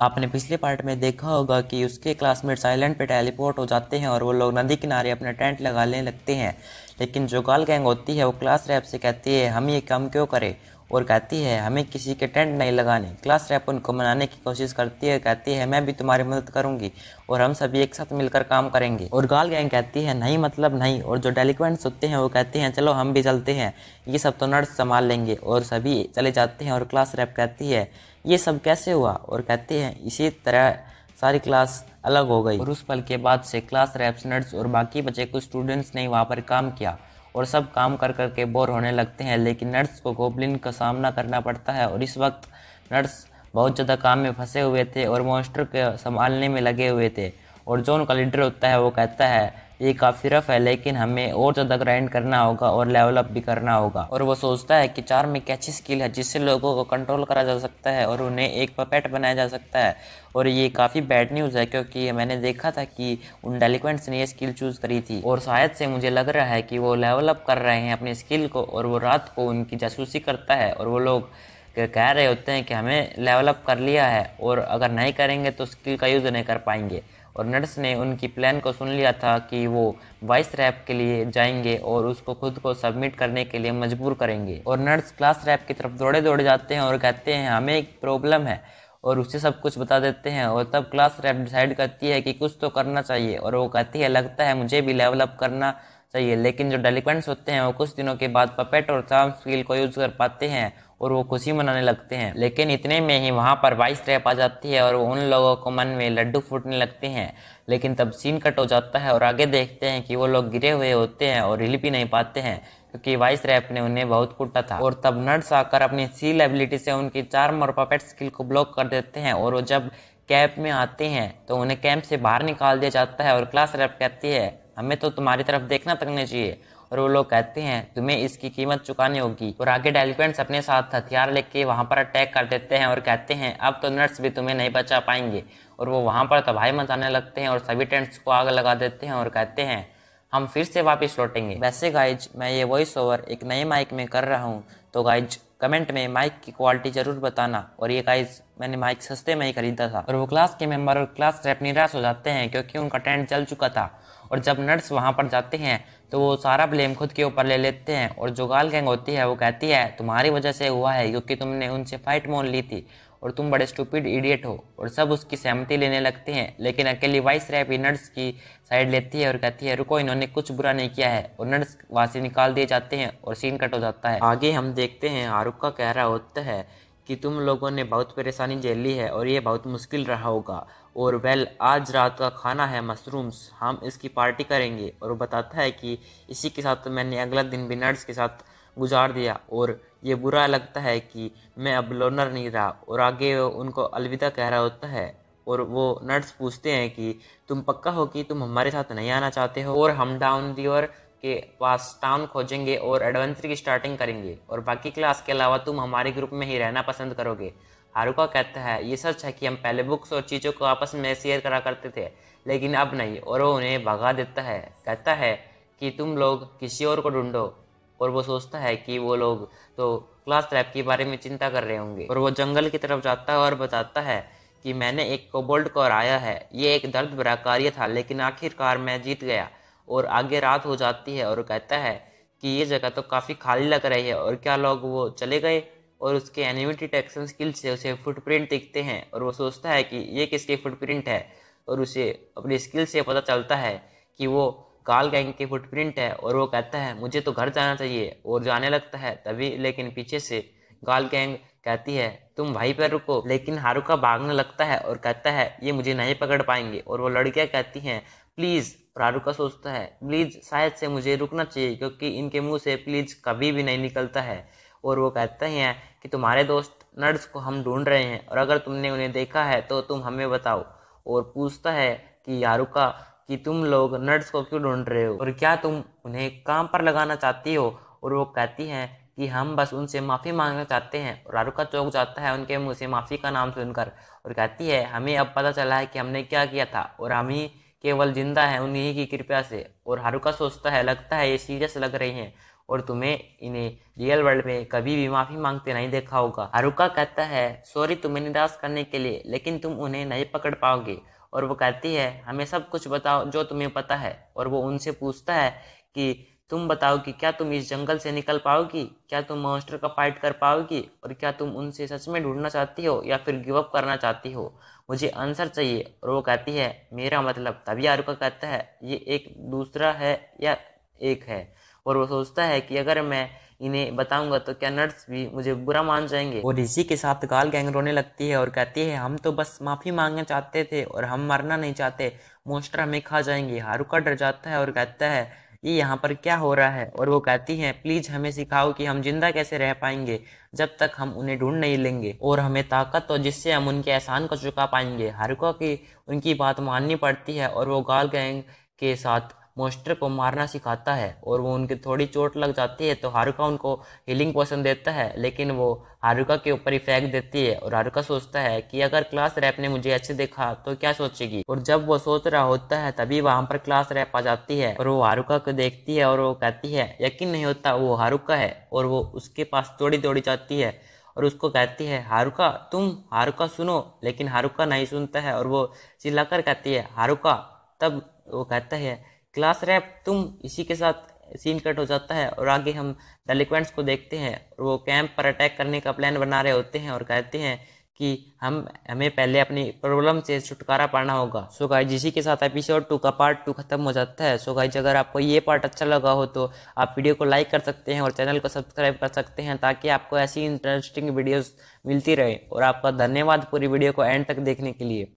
आपने पिछले पार्ट में देखा होगा कि उसके क्लासमेट्स आइलैंड पे टेलीपोर्ट हो जाते हैं और वो लोग नदी किनारे अपना टेंट लगाने लगते हैं। लेकिन जो गर्ल गैंग होती है वो क्लास रैप से कहती है हम ये काम क्यों करें, और कहती है हमें किसी के टेंट नहीं लगाने। क्लास रैप उनको मनाने की कोशिश करती है, कहती है मैं भी तुम्हारी मदद करूंगी और हम सभी एक साथ मिलकर काम करेंगे। और गर्ल गैंग कहती है नहीं मतलब नहीं। और जो डेलिक्वेंट्स होते हैं वो कहते हैं चलो हम भी चलते हैं, ये सब तो नर्स संभाल लेंगे। और सभी चले जाते हैं और क्लास रैप कहती है ये सब कैसे हुआ, और कहते हैं इसी तरह सारी क्लास अलग हो गई। और उस पल के बाद से क्लास रैप्स, नर्स और बाकी बचे कुछ स्टूडेंट्स ने वहाँ पर काम किया और सब काम कर कर के बोर होने लगते हैं। लेकिन नर्स को गोब्लिन का सामना करना पड़ता है और इस वक्त नर्स बहुत ज़्यादा काम में फंसे हुए थे और मॉन्स्टर के संभालने में लगे हुए थे। और जो उनका लीडर होता है वो कहता है ये काफ़ी रफ है लेकिन हमें और ज़्यादा ग्राइंड करना होगा और लेवल अप भी करना होगा। और वो सोचता है कि चार्म एक ऐसी स्किल है जिससे लोगों को कंट्रोल करा जा सकता है और उन्हें एक पपेट बनाया जा सकता है। और ये काफ़ी बैड न्यूज़ है क्योंकि मैंने देखा था कि उन डेलिक्वेंट्स ने ये स्किल चूज़ करी थी और शायद से मुझे लग रहा है कि वो लेवल अप कर रहे हैं अपनी स्किल को। और वो रात को उनकी जासूसी करता है और वो लोग कह रहे होते हैं कि हमें लेवल अप कर लिया है और अगर नहीं करेंगे तो स्किल का यूज़ नहीं कर पाएंगे। और नर्स ने उनकी प्लान को सुन लिया था कि वो वॉइस रैप के लिए जाएंगे और उसको खुद को सबमिट करने के लिए मजबूर करेंगे। और नर्स क्लास रैप की तरफ दौड़े दौड़े जाते हैं और कहते हैं हमें एक प्रॉब्लम है और उसे सब कुछ बता देते हैं। और तब क्लास रैप डिसाइड करती है कि कुछ तो करना चाहिए और वो कहती है लगता है मुझे भी लेवल अप करना चाहिए। लेकिन जो डेलिक्वेंट्स होते हैं वो कुछ दिनों के बाद पपेट और चार्म स्किल को यूज कर पाते हैं और वो खुशी मनाने लगते हैं। लेकिन इतने में ही वहाँ पर वाइस रैप आ जाती है और उन लोगों को मन में लड्डू फूटने लगते हैं। लेकिन तब सीन कट हो जाता है और आगे देखते हैं कि वो लोग गिरे हुए होते हैं और हिल भी नहीं पाते हैं क्योंकि वाइस रैप ने उन्हें बहुत कूटा था। और तब नर्स आकर अपनी सील एबिलिटी से उनकी चार्म और पपेट स्किल को ब्लॉक कर देते हैं और वो जब कैंप में आते हैं तो उन्हें कैंप से बाहर निकाल दिया जाता है। और क्लास रैप कहती है हमें तो तुम्हारी तरफ देखना तक नहीं चाहिए। और वो लोग कहते हैं तुम्हें इसकी कीमत चुकानी होगी। और आगे डेलिक्वेंट्स अपने साथ हथियार लेके वहां पर अटैक कर देते हैं और कहते हैं अब तो नर्स भी तुम्हें नहीं बचा पाएंगे। और वो वहां पर तबाही मचाने लगते हैं और सभी टेंट्स को आग लगा देते हैं और कहते हैं हम फिर से वापस लौटेंगे। वैसे गाइज मैं ये वॉइस ओवर एक नए माइक में कर रहा हूँ, तो गाइज कमेंट में माइक की क्वालिटी जरूर बताना। और ये गाइज मैंने माइक सस्ते में ही खरीदा था। और वो क्लास के मेंबर और क्लास रैप निराश हो जाते हैं क्योंकि उनका टेंट जल चुका था। और जब नर्स वहां पर जाते हैं तो वो सारा ब्लेम खुद के ऊपर ले लेते हैं। और जो गाल गैंग होती है वो कहती है तुम्हारी वजह से हुआ है क्योंकि तुमने उनसे फाइट मोल ली थी और तुम बड़े स्टूपिड इडियट हो। और सब उसकी सहमति लेने लगते हैं लेकिन अकेली वाइस रैप ही नर्स की साइड लेती है और कहती है रुको इन्होंने कुछ बुरा नहीं किया है। और नर्स वहां से निकाल दिए जाते हैं और सीन कट हो जाता है। आगे हम देखते हैं हारुका का कह रहा होता है कि तुम लोगों ने बहुत परेशानी झेली है और ये बहुत मुश्किल रहा होगा। और वेल आज रात का खाना है मशरूम्स, हम इसकी पार्टी करेंगे। और वो बताता है कि इसी के साथ मैंने अगला दिन भी नर्स के साथ गुजार दिया और ये बुरा लगता है कि मैं अब लोनर नहीं रहा। और आगे वो उनको अलविदा कह रहा होता है और वो नर्स पूछते हैं कि तुम पक्का हो कि तुम हमारे साथ नहीं आना चाहते हो। और हम डाउन रिवर के पास टाउन खोजेंगे और एडवेंचर की स्टार्टिंग करेंगे और बाकी क्लास के अलावा तुम हमारे ग्रुप में ही रहना पसंद करोगे। हारुका कहता है ये सच है कि हम पहले बुक्स और चीज़ों को आपस में शेयर करा करते थे लेकिन अब नहीं। और वो उन्हें भगा देता है, कहता है कि तुम लोग किसी और को ढूंढो। और वो सोचता है कि वो लोग तो क्लास रैप के बारे में चिंता कर रहे होंगे। और वो जंगल की तरफ जाता है और बताता है कि मैंने एक कोबोल्ड को हराया है, ये एक दर्द भरा कार्य था लेकिन आखिरकार मैं जीत गया। और आगे रात हो जाती है और कहता है कि ये जगह तो काफ़ी खाली लग रही है और क्या लोग वो चले गए। और उसके एनिमी डिटेक्शन स्किल से उसे फुटप्रिंट दिखते हैं और वो सोचता है कि ये किसके फुटप्रिंट है। और उसे अपनी स्किल से पता चलता है कि वो गाल गैंग के फुटप्रिंट है। और वो कहता है मुझे तो घर जाना चाहिए और जाने लगता है तभी लेकिन पीछे से गाल गैंग कहती है तुम वहीं पर रुको। लेकिन हारुका भागने लगता है और कहता है ये मुझे नहीं पकड़ पाएंगे। और वो लड़कियां कहती हैं प्लीज़। और हारुका सोचता है प्लीज़ शायद से मुझे रुकना चाहिए क्योंकि इनके मुंह से प्लीज़ कभी भी नहीं निकलता है। और वो कहते हैं कि तुम्हारे दोस्त नर्स को हम ढूंढ रहे हैं और अगर तुमने उन्हें देखा है तो तुम हमें बताओ। और पूछता है कि यारुका कि तुम लोग नर्स को क्यों ढूंढ रहे हो और क्या तुम उन्हें काम पर लगाना चाहती हो। और वो कहती हैं कि हम बस उनसे माफ़ी मांगना चाहते हैं। और यारुका चौंक जाता है उनके मुंह से माफ़ी का नाम सुनकर और कहती है हमें अब पता चला है कि हमने क्या किया था और हम ही केवल जिंदा हैं उन्हीं की कृपा से। और हारुका सोचता है लगता है ये सीरियस लग रही हैं और तुम्हें इन्हें रियल वर्ल्ड में कभी भी माफ़ी मांगते नहीं देखा होगा। हारुका कहता है सॉरी तुम्हें निराश करने के लिए, लेकिन तुम उन्हें नहीं पकड़ पाओगे। और वो कहती है हमें सब कुछ बताओ जो तुम्हें पता है। और वो उनसे पूछता है कि तुम बताओ कि क्या तुम इस जंगल से निकल पाओगी, क्या तुम मॉन्स्टर का फाइट कर पाओगी, और क्या तुम उनसे सच में ढूंढना चाहती हो या फिर गिव अप करना चाहती हो। मुझे आंसर चाहिए। और वो कहती है मेरा मतलब। तभी हारुका कहता है ये एक दूसरा है या एक है। और वो सोचता है कि अगर मैं इन्हें बताऊंगा तो क्या नर्स भी मुझे बुरा मान जाएंगे। और इसी के साथ गाल गैंग रोने लगती है और कहती है हम तो बस माफ़ी मांगना चाहते थे और हम मरना नहीं चाहते, मॉन्स्टर हमें खा जाएंगे। हारुका डर जाता है और कहता है ये यहाँ पर क्या हो रहा है। और वो कहती हैं प्लीज़ हमें सिखाओ कि हम जिंदा कैसे रह पाएंगे जब तक हम उन्हें ढूंढ नहीं लेंगे, और हमें ताकत हो जिससे हम उनके एहसान को चुका पाएंगे। हारुका की उनकी बात माननी पड़ती है और वो गाल गैंग के साथ मॉन्स्टर को मारना सिखाता है। और वो उनकी थोड़ी चोट लग जाती है तो हारुका उनको हीलिंग पोशन देता है, लेकिन वो हारुका के ऊपर ही फेंक देती है। और हारुका सोचता है कि अगर क्लास रैप ने मुझे अच्छे देखा तो क्या सोचेगी। और जब वो सोच रहा होता है तभी वहां पर क्लास रैप आ जाती है और वो हारुका को देखती है और वो कहती है यकीन नहीं होता वो हारुका है। और वो उसके पास दौड़ी दौड़ी जाती है और उसको कहती है हारुका तुम, हारुका सुनो। लेकिन हारुका नहीं सुनता है और वो चिल्लाकर कहती है हारुका। तब वो कहता है क्लास रैप तुम। इसी के साथ सीन कट हो जाता है और आगे हम डेलिक्वेंट्स को देखते हैं और वो कैंप पर अटैक करने का प्लान बना रहे होते हैं और कहते हैं कि हमें पहले अपनी प्रॉब्लम से छुटकारा पाना होगा। सो गाइस इसी के साथ एपिसोड 2 का पार्ट 2 खत्म हो जाता है। सो गाइस अगर आपको ये पार्ट अच्छा लगा हो तो आप वीडियो को लाइक कर सकते हैं और चैनल को सब्सक्राइब कर सकते हैं ताकि आपको ऐसी इंटरेस्टिंग वीडियोस मिलती रहे। और आपका धन्यवाद पूरी वीडियो को एंड तक देखने के लिए।